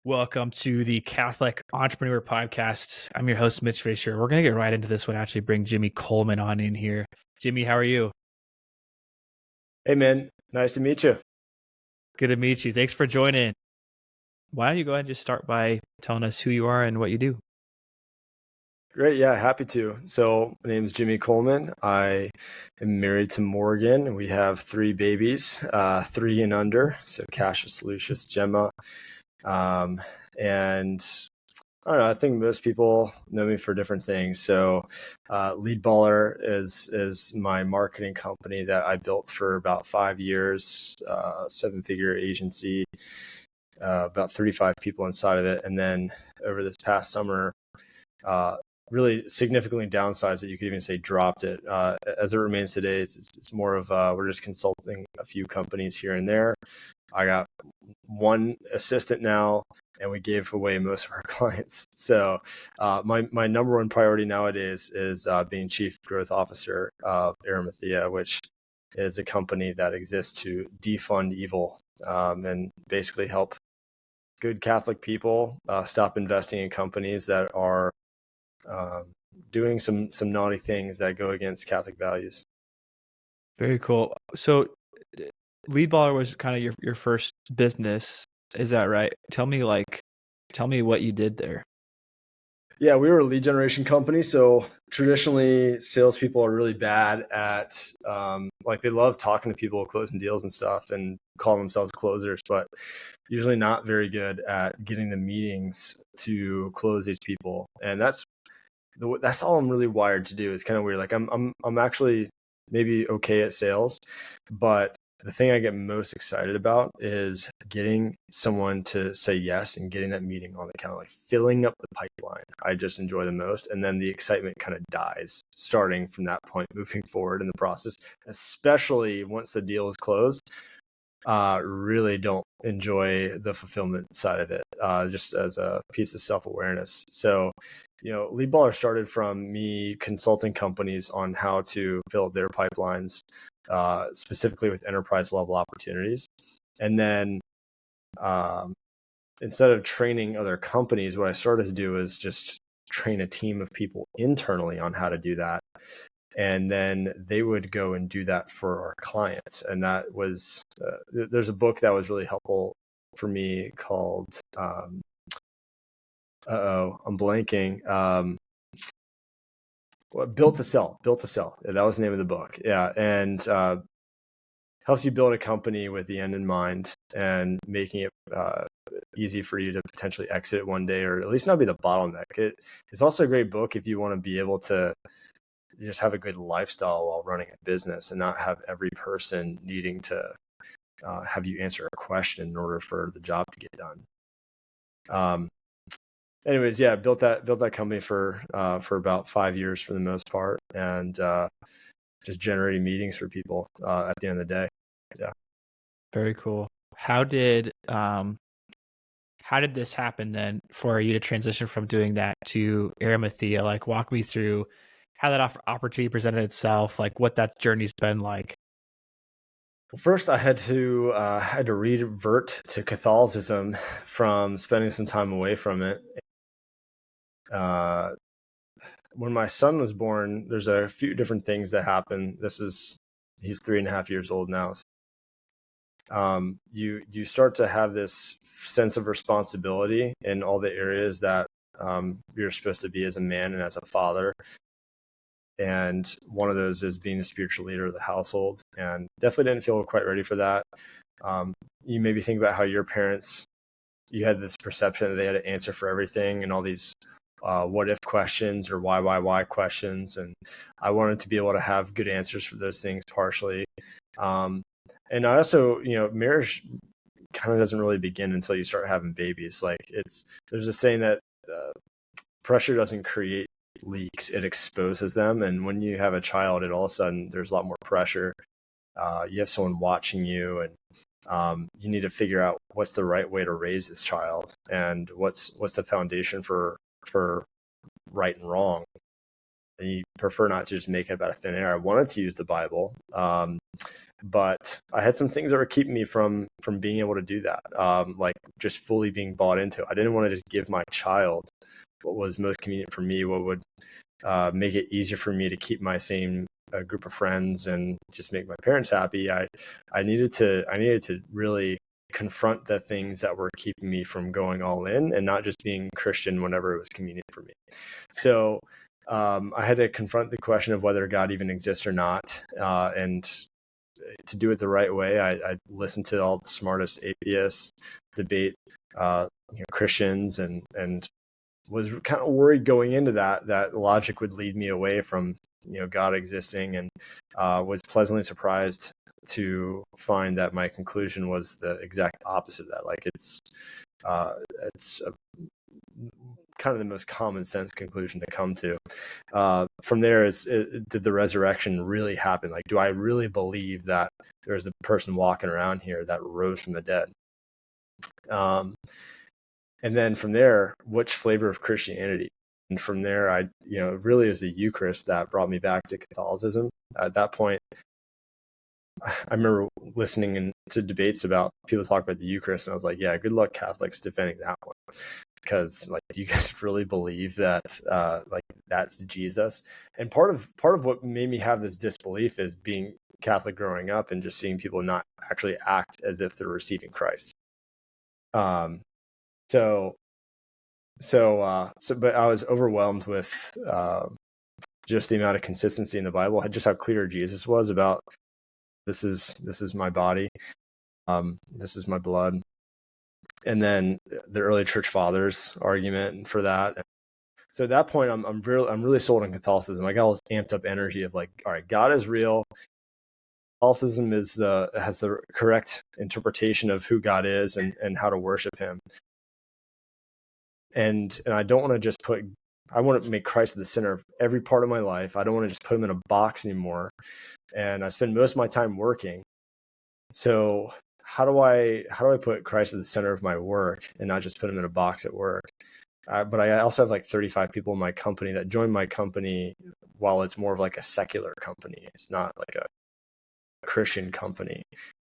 Welcome to the Catholic Entrepreneur Podcast. I'm your host, Mitch Fisher. We're going to get right into this one. Actually, bring Jimmy Coleman on in here. Jimmy, how are you? Hey, man. Nice to meet you. Good to meet you. Thanks for joining. Why don't you go ahead and just start by telling us who you are and what you do? Great. Yeah, happy to. So my name is Jimmy Coleman. I am married to Morgan, and we have three babies, 3 and under. So Cassius, Lucius, Gemma. And I don't know, I think most people know me for different things. So Leadballer is my marketing company that I built for about 5 years, 7-figure agency, about 35 people inside of it. And then over this past summer, really significantly downsized it. You could even say dropped it. As it remains today, it's more of we're just consulting a few companies here and there. I got one assistant now, and we gave away most of our clients. So my number one priority nowadays is being Chief Growth Officer of Arimathea, which is a company that exists to defund evil and basically help good Catholic people stop investing in companies that are doing some naughty things that go against Catholic values. Very cool. So Leadballer was kind of your first business. Is that right? Tell me what you did there. Yeah, we were a lead generation company. So traditionally, salespeople are really bad at, they love talking to people, closing deals and stuff, and call themselves closers, but usually not very good at getting the meetings to close these people. And that's all I'm really wired to do. It's kind of weird. Like I'm actually maybe okay at sales, but the thing I get most excited about is getting someone to say yes and getting that meeting on the calendar, like filling up the pipeline. I just enjoy the most. And then the excitement kind of dies starting from that point, moving forward in the process, especially once the deal is closed. Really don't enjoy the fulfillment side of it, just as a piece of self-awareness. So, Leadballer started from me consulting companies on how to build their pipelines, specifically with enterprise level opportunities. And then instead of training other companies, what I started to do is just train a team of people internally on how to do that. And then they would go and do that for our clients. And that was, there's a book that was really helpful for me called, I'm blanking. Built to Sell. That was the name of the book. Yeah. And helps you build a company with the end in mind and making it easy for you to potentially exit one day, or at least not be the bottleneck. It's also a great book if you want to be able to just have a good lifestyle while running a business and not have every person needing to have you answer a question in order for the job to get done. Anyways, yeah, built that company for about 5 years for the most part, and just generating meetings for people at the end of the day. Yeah. Very cool. How did this happen then for you to transition from doing that to Arimathea? Like, walk me through how that opportunity presented itself, like what that journey's been like. Well, first I had to revert to Catholicism from spending some time away from it. When my son was born, there's a few different things that happen. He's 3.5 years old now. You start to have this sense of responsibility in all the areas that you're supposed to be as a man and as a father. And one of those is being the spiritual leader of the household, and definitely didn't feel quite ready for that. You maybe think about how your parents, you had this perception that they had to answer for everything and all these what if questions or why questions. And I wanted to be able to have good answers for those things partially. And I also, marriage kind of doesn't really begin until you start having babies. Like there's a saying that pressure doesn't create leaks, it exposes them. And when you have a child, all of a sudden there's a lot more pressure. You have someone watching you, and you need to figure out what's the right way to raise this child, and what's the foundation for right and wrong. and you prefer not to just make it about a thin air. I wanted to use the Bible, but I had some things that were keeping me from being able to do that, like just fully being bought into it. I didn't want to just give my child what was most convenient for me, what would make it easier for me to keep my same group of friends and just make my parents happy. I needed to really confront the things that were keeping me from going all in and not just being Christian whenever it was convenient for me. So I had to confront the question of whether God even exists or not, and to do it the right way, I listened to all the smartest atheists debate Christians, and was kind of worried going into that logic would lead me away from God existing, and was pleasantly surprised to find that my conclusion was the exact opposite of that. Like it's kind of the most common sense conclusion to come to. From there did the resurrection really happen? Like, do I really believe that there's a person walking around here that rose from the dead? And then from there, which flavor of Christianity? And from there, really it was the Eucharist that brought me back to Catholicism. At that point, I remember listening to debates about people talk about the Eucharist, and I was like, yeah, good luck Catholics defending that one. Because like, do you guys really believe that like that's Jesus? And part of what made me have this disbelief is being Catholic growing up and just seeing people not actually act as if they're receiving Christ. So but I was overwhelmed with just the amount of consistency in the Bible, just how clear Jesus was about this is my body, this is my blood. And then the early church fathers argument for that. So at that point, I'm really sold on Catholicism. I got all this amped up energy of like, all right, God is real. Catholicism has the correct interpretation of who God is and how to worship him. And I don't want to just I want to make Christ at the center of every part of my life. I don't want to just put him in a box anymore. And I spend most of my time working. So how do I put Christ at the center of my work and not just put him in a box at work? But I also have like 35 people in my company that joined my company while it's more of like a secular company. It's not like a Christian company.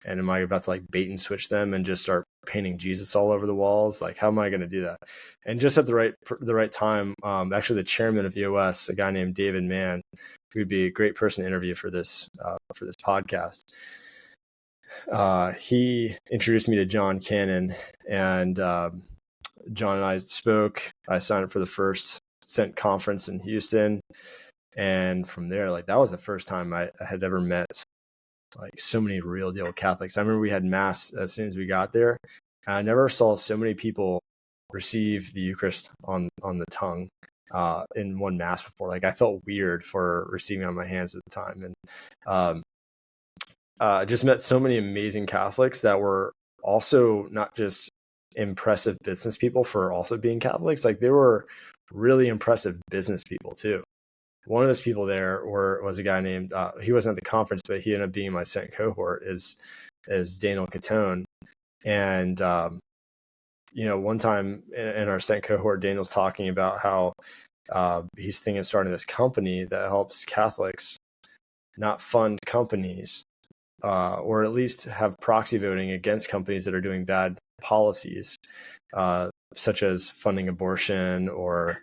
And am I about to like bait and switch them and just start painting Jesus all over the walls? Like, how am I going to do that? And just at the right time, actually the chairman of EOS, a guy named David Mann, who would be a great person to interview for this podcast. He introduced me to John Cannon, and John and I spoke. I signed up for the first Sent conference in Houston. And from there, like that was the first time I had ever met like so many real deal Catholics. I remember we had mass as soon as we got there. And I never saw so many people receive the Eucharist on the tongue in one mass before. Like I felt weird for receiving on my hands at the time. And just met so many amazing Catholics that were also not just impressive business people for also being Catholics. Like they were really impressive business people too. One of those people there was a guy named, he wasn't at the conference, but he ended up being my Sent cohort, is Daniel Catone. And, one time in our Sent cohort, Daniel's talking about how he's thinking of starting this company that helps Catholics not fund companies, or at least have proxy voting against companies that are doing bad policies, such as funding abortion or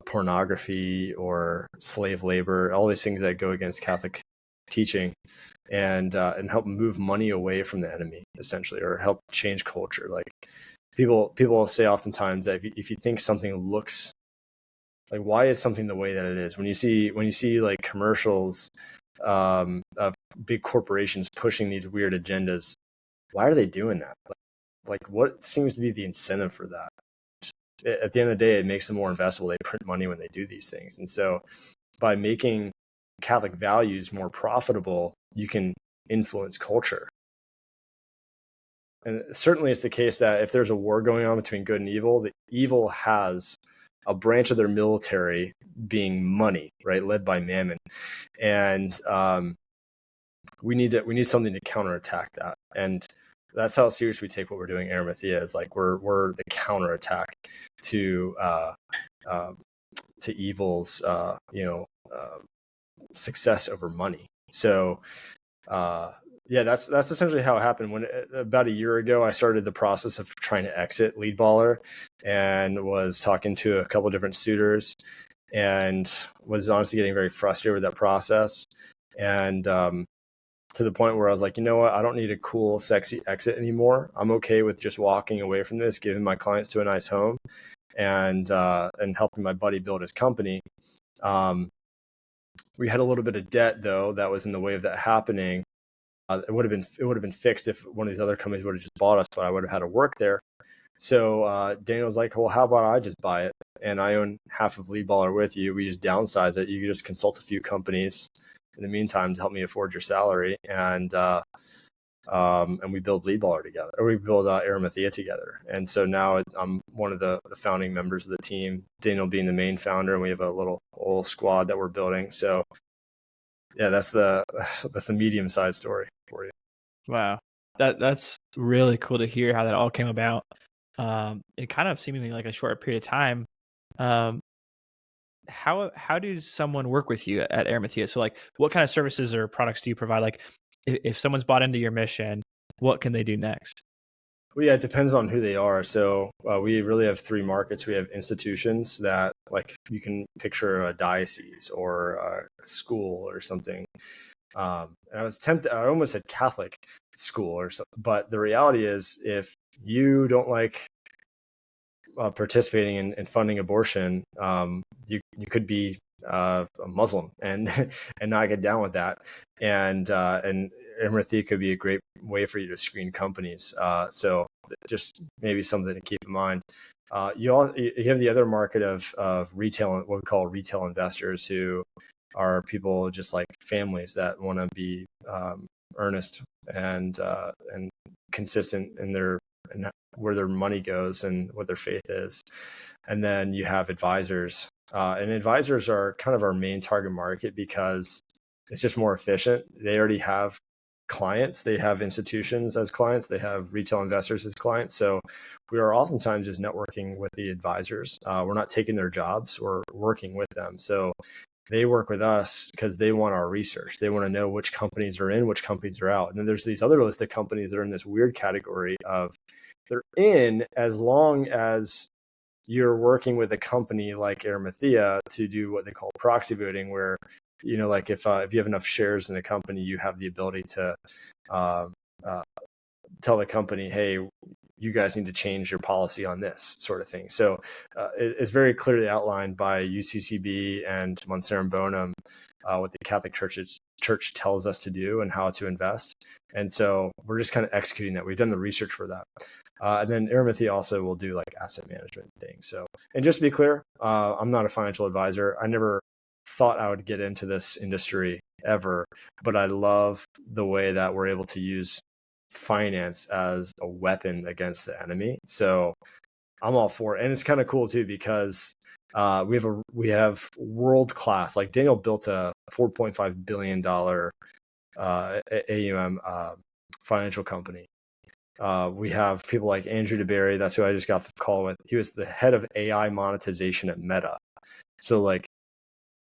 pornography or slave labor, all these things that go against Catholic teaching, and help move money away from the enemy, essentially, or help change culture. Like people say oftentimes that if you think something looks like, why is something the way that it is? When you see like commercials of big corporations pushing these weird agendas, why are they doing that? Like what seems to be the incentive for that? At the end of the day, it makes them more investable. They print money when they do these things. And so by making Catholic values more profitable, you can influence culture. And certainly it's the case that if there's a war going on between good and evil, the evil has a branch of their military being money, right? Led by Mammon. And we need something to counterattack that. And that's how serious we take what we're doing. Arimathea is like we're the counterattack to evil's success over money. So yeah, that's essentially how it happened. When about a year ago, I started the process of trying to exit Leadballer, and was talking to a couple of different suitors, and was honestly getting very frustrated with that process. And to the point where I was like, you know what, I don't need a cool, sexy exit anymore. I'm okay with just walking away from this, giving my clients to a nice home, and helping my buddy build his company. We had a little bit of debt though that was in the way of that happening. It would have been fixed if one of these other companies would have just bought us, but I would have had to work there. So Daniel was like, well, how about I just buy it, and I own half of Leadballer with you. We just downsize it. You can just consult a few companies in the meantime to help me afford your salary, and we build Leadballer together, or we build Arimathea together. And so now I'm one of the founding members of the team, Daniel being the main founder, and we have a little squad that we're building. So yeah, that's the medium-sized story for you. Wow. That's really cool to hear how that all came about. In kind of seemingly like a short period of time. Um, how does someone work with you at Arimathea? So like, what kind of services or products do you provide? Like, if someone's bought into your mission, what can they do next? Well, yeah, it depends on who they are. So we really have three markets. We have institutions that, like, you can picture a diocese or a school or something. And I was tempted, I almost said Catholic school or something, but the reality is, if you don't like participating in funding abortion, you could be a Muslim and and not get down with that. And Arimathea could be a great way for you to screen companies. So just maybe something to keep in mind. You have the other market of retail, what we call retail investors, who are people just like families that want to be earnest and consistent in their, and where their money goes and what their faith is. And then you have advisors, and advisors are kind of our main target market because it's just more efficient. They already have clients, they have institutions as clients, they have retail investors as clients. So we are oftentimes just networking with the advisors. We're not taking their jobs, we're working with them. So they work with us because they want our research. They want to know which companies are in, which companies are out. And then there's these other list of companies that are in this weird category of, they're in as long as you're working with a company like Arimathea to do what they call proxy voting, where, you know, like if you have enough shares in a company, you have the ability to uh, tell the company, hey, you guys need to change your policy on this sort of thing. So it's very clearly outlined by UCCB and Monsignor Bonum, what the Catholic Church tells us to do and how to invest. And so we're just kind of executing that. We've done the research for that. And then Arimathea also will do like asset management things. So, and just to be clear, I'm not a financial advisor. I never thought I would get into this industry ever, but I love the way that we're able to use finance as a weapon against the enemy. So I'm all for it. And it's kind of cool too, because we have world class, like Daniel built a $4.5 billion AUM financial company. We have people like Andrew DeBerry. That's who I just got the call with. He was the head of AI monetization at Meta. So like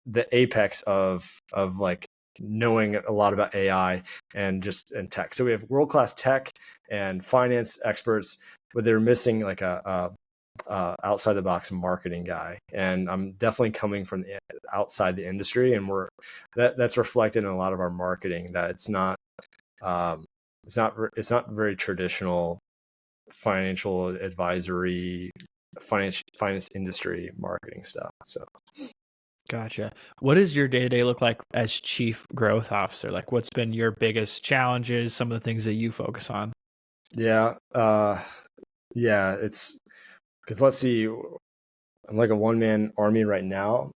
the apex of like knowing a lot about AI and tech. So we have world-class tech and finance experts, but they're missing like a outside the box marketing guy. And I'm definitely coming from outside the industry, and that's reflected in a lot of our marketing, that it's not very traditional financial advisory, finance industry marketing stuff. So Gotcha. What does your day-to-day look like as chief growth officer? Like, what's been your biggest challenges, some of the things that you focus on? yeah, it's because, let's see, I'm like a one-man army right now.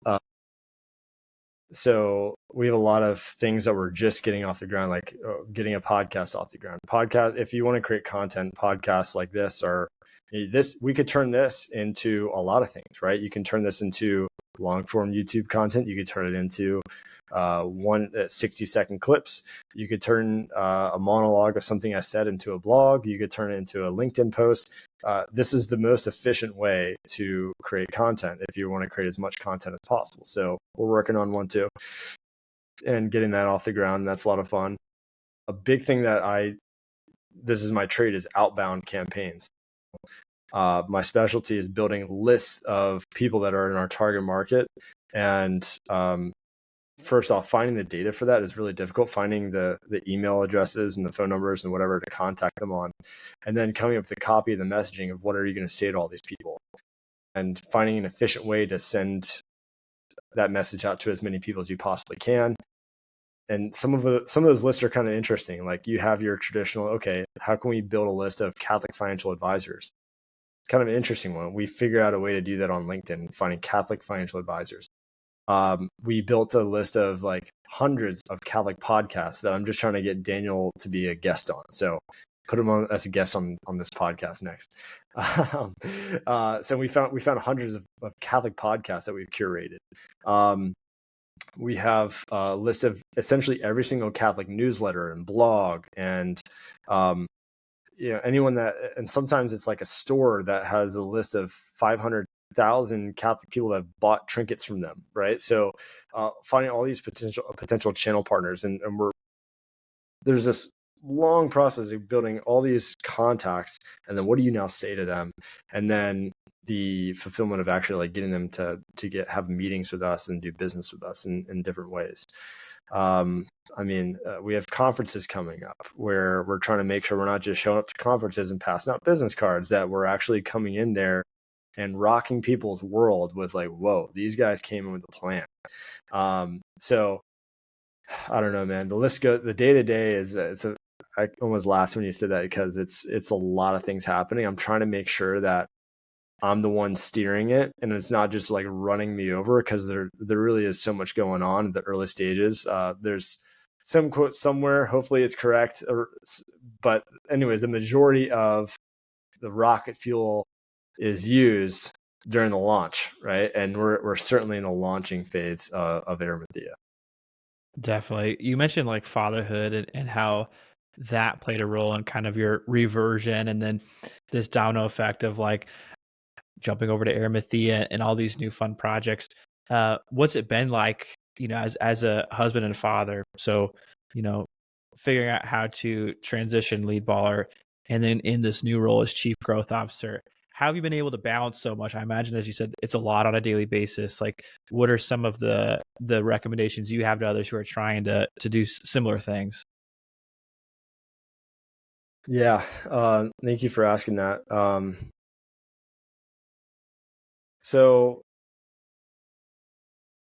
So we have a lot of things that we're just getting off the ground, like getting a podcast off the ground. Podcast, if you want to create content, podcasts like this we could turn this into a lot of things, right? You can turn this into long form YouTube content. You could turn it into 60-second clips. You could turn a monologue of something I said into a blog. You could turn it into a LinkedIn post. this is the most efficient way to create content if you want to create as much content as possible. So we're working on one too and getting that off the ground. And that's a lot of fun. A big thing that this is my trade, is outbound campaigns. My specialty is building lists of people that are in our target market. And first off, finding the data for that is really difficult. Finding the email addresses and the phone numbers and whatever to contact them on. And then coming up with the copy of the messaging of what are you going to say to all these people. And finding an efficient way to send that message out to as many people as you possibly can. And some of those lists are kind of interesting. Like you have your traditional, okay, how can we build a list of Catholic financial advisors? Kind of an interesting one. We figured out a way to do that on LinkedIn, finding Catholic financial advisors. We built a list of like hundreds of Catholic podcasts that I'm just trying to get Daniel to be a guest on. So put him on as a guest on this podcast next. So we found hundreds of Catholic podcasts that we've curated. We have a list of essentially every single Catholic newsletter and blog and, anyone that, and sometimes it's like a store that has a list of 500,000 Catholic people that have bought trinkets from them. Right. So, finding all these potential channel partners and there's this long process of building all these contacts. And then what do you now say to them? And then the fulfillment of actually like getting them to have meetings with us and do business with us in different ways. We have conferences coming up where we're trying to make sure we're not just showing up to conferences and passing out business cards, that we're actually coming in there and rocking people's world with like, whoa, these guys came in with a plan. So I don't know, man, the day to day I almost laughed when you said that because it's a lot of things happening. I'm trying to make sure that I'm the one steering it and it's not just like running me over, because there really is so much going on in the early stages. There's some quote somewhere, hopefully it's correct, but anyways, the majority of the rocket fuel is used during the launch, right? And we're certainly in the launching phase of Arimathea. Definitely. You mentioned like fatherhood and how that played a role in kind of your reversion, and then this domino effect of like jumping over to Arimathea and all these new fun projects. What's it been like, as a husband and father? So, figuring out how to transition Leadballer and then in this new role as chief growth officer. How have you been able to balance so much? I imagine, as you said, it's a lot on a daily basis. Like, what are some of the recommendations you have to others who are trying to do similar things? Yeah. Thank you for asking that. So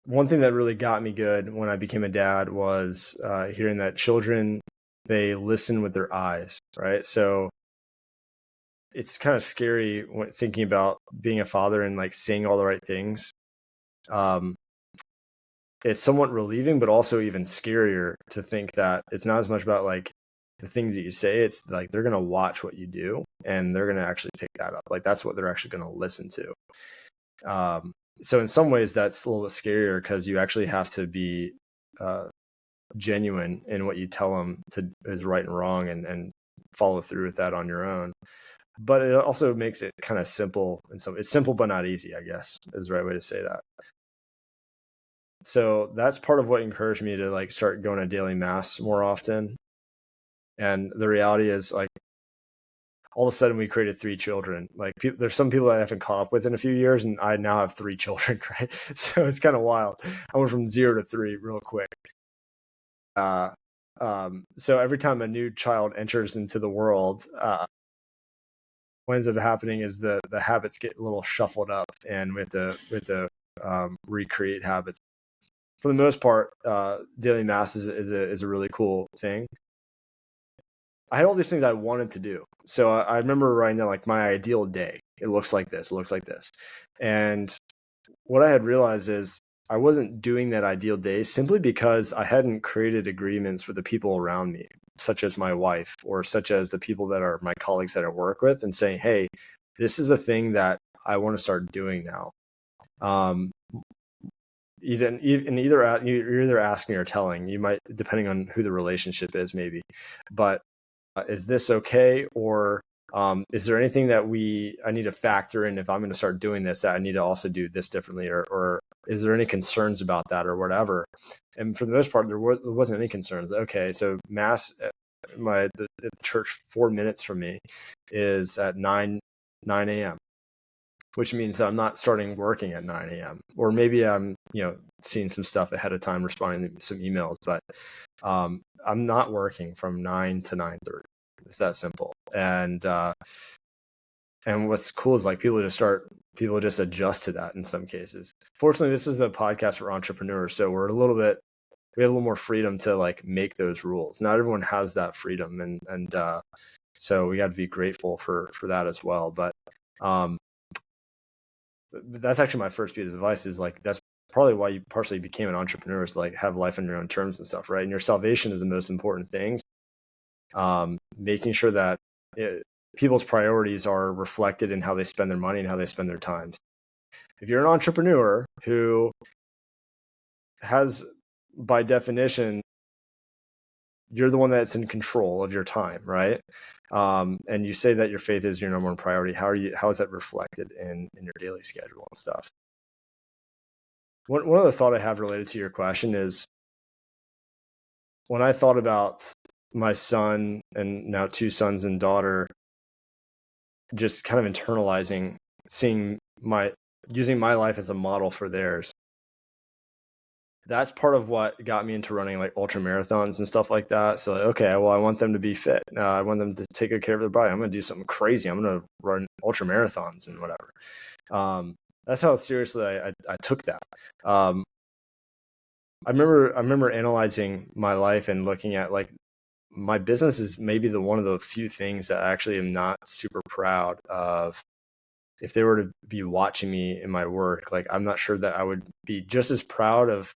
one thing that really got me good when I became a dad was hearing that children, they listen with their eyes, right? So it's kind of scary when thinking about being a father and like saying all the right things. It's somewhat relieving, but also even scarier to think that it's not as much about like the things that you say. It's like they're going to watch what you do and they're going to actually pick that up. Like that's what they're actually going to listen to. So in some ways that's a little bit scarier because you actually have to be genuine in what you tell them is right and wrong and follow through with that on your own. But it also makes it kind of simple. And so it's simple, but not easy, I guess is the right way to say that. So that's part of what encouraged me to like start going to daily mass more often. And the reality is like, all of a sudden we created 3 children. Like there's some people I haven't caught up with in a few years and I now have 3 children, right? So it's kind of wild. I went from 0 to 3 real quick. So every time a new child enters into the world, what ends up happening is the habits get a little shuffled up and we have to recreate habits. For the most part, daily mass is a really cool thing. I had all these things I wanted to do. So I remember writing down like my ideal day. It looks like this. It looks like this. And what I had realized is I wasn't doing that ideal day simply because I hadn't created agreements with the people around me, such as my wife or such as the people that are my colleagues that I work with, and saying, hey, this is a thing that I want to start doing now. You're either asking or telling. You might, depending on who the relationship is, maybe. But is this okay? Or Is there anything that I need to factor in if I'm going to start doing this, that I need to also do this differently, or is there any concerns about that or whatever? And for the most part, there wasn't any concerns. Okay, so mass, the church 4 minutes from me is at 9 a.m., which means that I'm not starting working at 9 a.m. Or maybe I'm, seeing some stuff ahead of time, responding to some emails, but I'm not working from 9 to 9:30. It's that simple. And what's cool is like people just adjust to that in some cases. Fortunately, this is a podcast for entrepreneurs, so we have a little more freedom to like make those rules. Not everyone has that freedom, and so we got to be grateful for that as well. But that's actually my first piece of advice, is like, that's probably why you partially became an entrepreneur, is to like have life on your own terms and stuff, right? And your salvation is the most important thing. Making sure that people's priorities are reflected in how they spend their money and how they spend their time. If you're an entrepreneur who has, by definition, you're the one that's in control of your time, right? And you say that your faith is your number one priority. How is that reflected in your daily schedule and stuff? One other thought I have related to your question is, when I thought about my son, and now 2 sons and daughter, just kind of internalizing, using my life as a model for theirs. That's part of what got me into running like ultra marathons and stuff like that. So, okay, well, I want them to be fit. I want them to take good care of their body. I'm going to do something crazy. I'm going to run ultra marathons and whatever. That's how seriously I took that. I remember analyzing my life and looking at like, my business is maybe one of the few things that I actually am not super proud of. If they were to be watching me in my work, like, I'm not sure that I would be just as proud of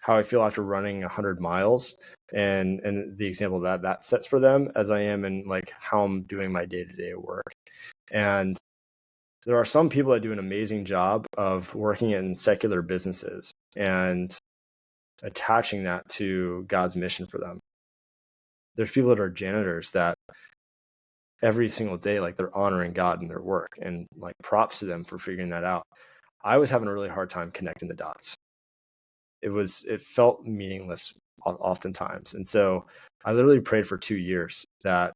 how I feel after running 100 miles and the example that sets for them, as I am in like how I'm doing my day-to-day work. And there are some people that do an amazing job of working in secular businesses and attaching that to God's mission for them. There's people that are janitors that every single day, like, they're honoring God in their work, and like, props to them for figuring that out. I was having a really hard time connecting the dots. It felt meaningless oftentimes. And so I literally prayed for 2 years that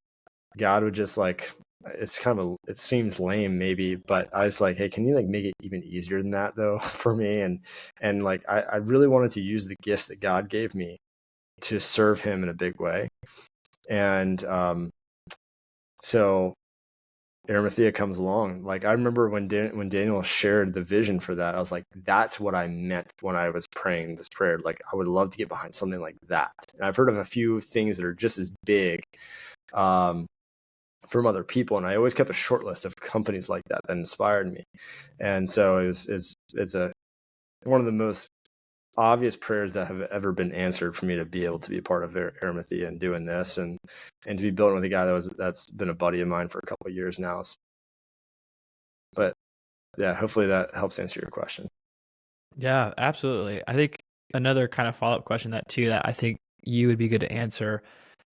God would just like, it seems lame maybe, but I was like, hey, can you like make it even easier than that though for me? And like, I really wanted to use the gifts that God gave me to serve him in a big way. And so Arimathea comes along. Like, I remember when Daniel shared the vision for that, I was like, that's what I meant when I was praying this prayer. Like, I would love to get behind something like that. And I've heard of a few things that are just as big from other people, and I always kept a short list of companies like that inspired me. And so it's one of the most obvious prayers that have ever been answered for me, to be able to be a part of Arimathea and doing this, and to be building with a guy that's been a buddy of mine for a couple of years now. But yeah, hopefully that helps answer your question. Yeah, absolutely. I think another kind of follow-up question that I think you would be good to answer,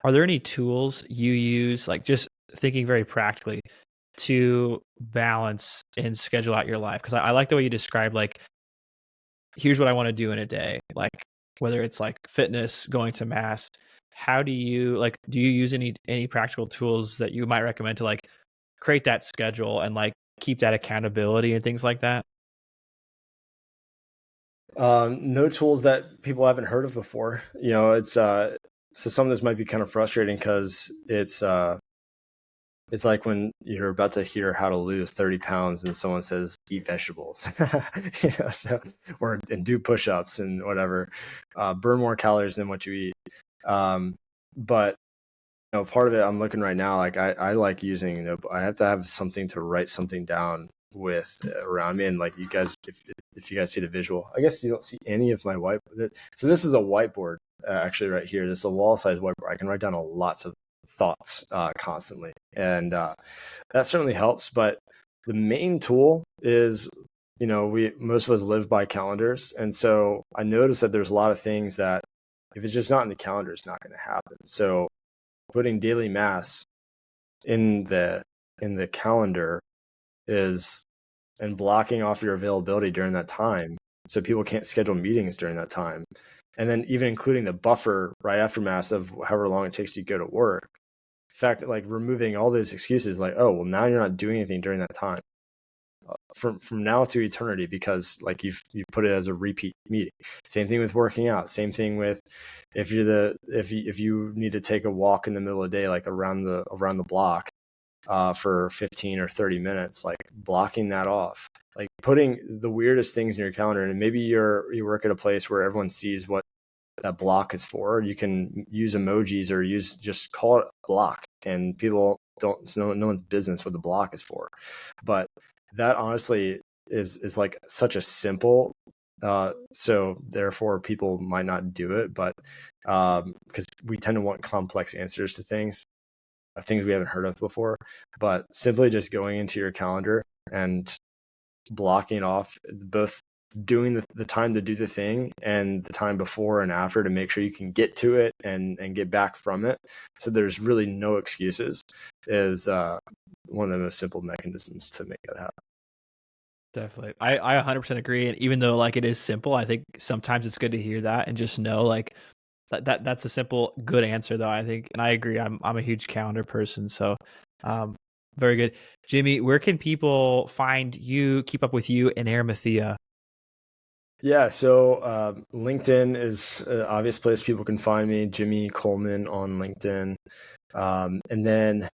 are there any tools you use, like just thinking very practically, to balance and schedule out your life? Because I like the way you describe, like, here's what I want to do in a day, like whether it's like fitness, going to mass. How do you use any practical tools that you might recommend to like create that schedule and like keep that accountability and things like that? No tools that people haven't heard of before. It's so some of this might be kind of frustrating, because it's like when you're about to hear how to lose 30 pounds and someone says, eat vegetables, and do push-ups and whatever, burn more calories than what you eat. But part of it, I'm looking right now, like, I like using, I have to have something to write something down with around me. And like, you guys, if you guys see the visual, I guess you don't see any of my whiteboard. So this is a whiteboard, actually right here. This is a wall-sized whiteboard. I can write down lots of thoughts constantly, and that certainly helps. But the main tool is, most of us live by calendars, and so I noticed that there's a lot of things that, if it's just not in the calendar, it's not going to happen. So putting daily mass in the in the calendar is, and blocking off your availability during that time so people can't schedule meetings during that time. And then even including the buffer right after mass of however long it takes to go to work. In fact, like removing all those excuses, like, oh, well, now you're not doing anything during that time. From now to eternity, because like you've put it as a repeat meeting. Same thing with working out. Same thing with if you need to take a walk in the middle of the day, like around the block, for 15 or 30 minutes, like blocking that off, like putting the weirdest things in your calendar. And maybe you work at a place where everyone sees what that block is for. You can use emojis or just call it block, and people don't, it's no one's business what the block is for. But that honestly is like such a simple, so therefore people might not do it, but because we tend to want complex answers to things we haven't heard of before. But simply just going into your calendar and blocking off both doing the time to do the thing and the time before and after to make sure you can get to it and get back from it, so there's really no excuses, is one of the most simple mechanisms to make that happen. Definitely. I 100% agree. And even though like it is simple, I think sometimes it's good to hear that and just know like that's a simple, good answer though, I think. And I agree. I'm a huge calendar person. So um, very good. Jimmy, where can people find you, keep up with you and Arimathea? Yeah, so LinkedIn is an obvious place people can find me, Jimmy Coleman on LinkedIn. And then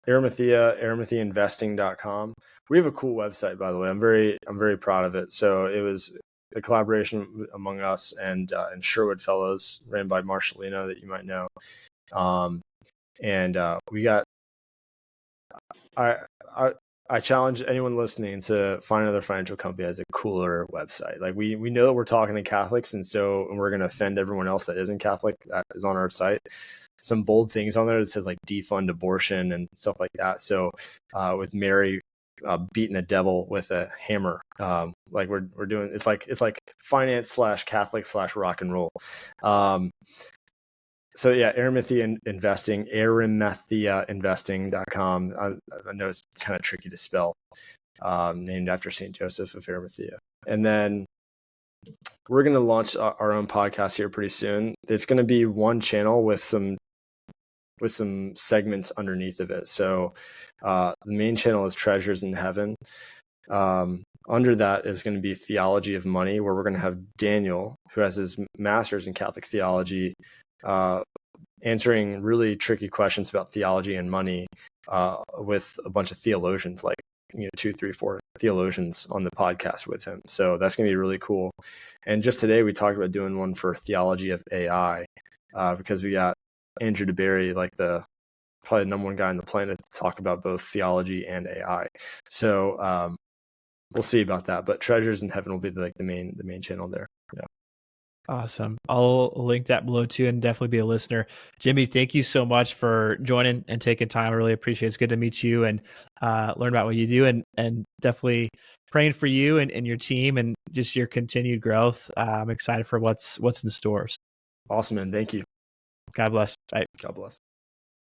Arimathea investing.com. We have a cool website, by the way. I'm very proud of it. So it was a collaboration among us and Sherwood Fellows, ran by Marshallino, that you might know. And we got, I, I I challenge anyone listening to find another financial company that has a cooler website. Like we know that we're talking to Catholics, and we're going to offend everyone else that isn't Catholic that is on our site. Some bold things on there that says like defund abortion and stuff like that. So with Mary beating the devil with a hammer, like we're doing, it's like finance / Catholic / rock and roll. So yeah, Arimathea Investing, Arimatheainvesting.com. I know it's kind of tricky to spell, named after St. Joseph of Arimathea. And then we're going to launch our own podcast here pretty soon. It's going to be one channel with some segments underneath of it. So the main channel is Treasures in Heaven. Under that is going to be Theology of Money, where we're going to have Daniel, who has his master's in Catholic theology, answering really tricky questions about theology and money with a bunch of theologians, like 2, 3, 4 theologians on the podcast with him. So that's going to be really cool. And just today we talked about doing one for theology of AI, because we got Andrew DeBerry, like probably the number one guy on the planet, to talk about both theology and AI. So we'll see about that. But Treasures in Heaven will be the main channel there. Yeah. Awesome. I'll link that below too, and definitely be a listener. Jimmy, thank you so much for joining and taking time. I really appreciate it. It's good to meet you and learn about what you do, and definitely praying for you and your team and just your continued growth. I'm excited for what's in stores. Awesome, man. Thank you. God bless. Bye. God bless.